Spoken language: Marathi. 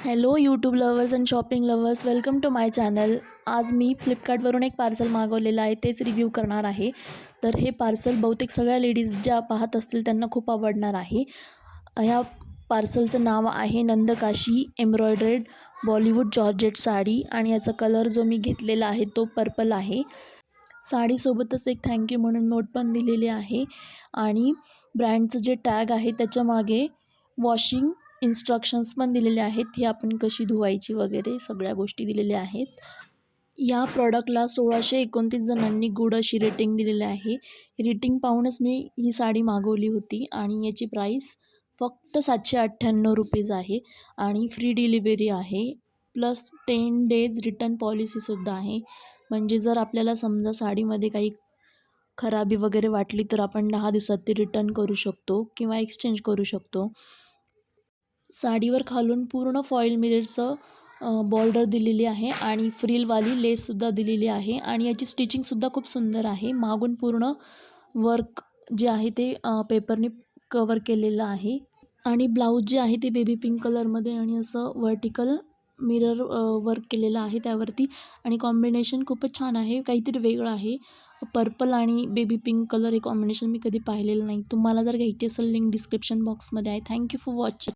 Hello YouTube lovers and shopping lovers, welcome to my channel. आज मी फ्लिपकार्टवरून एक पार्सल मागवलेलं आहे, तेच रिव्ह्यू करणार आहे. तर हे पार्सल बहुतेक सगळ्या लेडीज ज्या पाहत असतील त्यांना खूप आवडणार आहे. ह्या पार्सलचं नाव आहे नंदकाशी एम्ब्रॉयडर्ड बॉलिवूड जॉर्जेट साडी आणि याचा कलर जो मी घेतलेला आहे तो पर्पल आहे. साडीसोबतच एक थँक्यू म्हणून नोट पण दिलेली आहे आणि ब्रँडचं जे टॅग आहे त्याच्यामागे वॉशिंग इन्स्ट्रक्शन्स पण दिलेले आहेत. हे आपण कशी धुवायची वगैरे सगळ्या गोष्टी दिलेल्या आहेत. या प्रॉडक्टला 1629 जणांनी गुड अशी रेटिंग दिलेली आहे. रेटिंग पाहूनच मी ही साडी मागवली होती आणि याची प्राईस फक्त ₹798 आहे आणि फ्री डिलिव्हरी आहे. प्लस 10 डेज रिटर्न पॉलिसीसुद्धा आहे. म्हणजे जर आपल्याला समजा साडीमध्ये काही खराबी वगैरे वाटली तर आपण 10 दिवसात ती रिटर्न करू शकतो किंवा एक्सचेंज करू शकतो. साडीवर खालून पूर्ण फॉईल मिररचं बॉर्डर दिलेली आहे आणि फ्रिलवाली लेससुद्धा दिलेली आहे आणि याची स्टिचिंगसुद्धा खूप सुंदर आहे. मागून पूर्ण वर्क जे आहे ते पेपरने कवर केलेलं आहे आणि ब्लाऊज जे आहे ते बेबी पिंक कलरमध्ये आणि असं व्हर्टिकल मिरर वर्क केलेलं आहे त्यावरती आणि कॉम्बिनेशन खूपच छान आहे, काहीतरी वेगळं आहे. पर्पल आणि बेबी पिंक कलर हे कॉम्बिनेशन मी कधी पाहिलेलं नाही. तुम्हाला जर घ्यायची असेल लिंक डिस्क्रिप्शन बॉक्समध्ये आहे. Thank you for watching.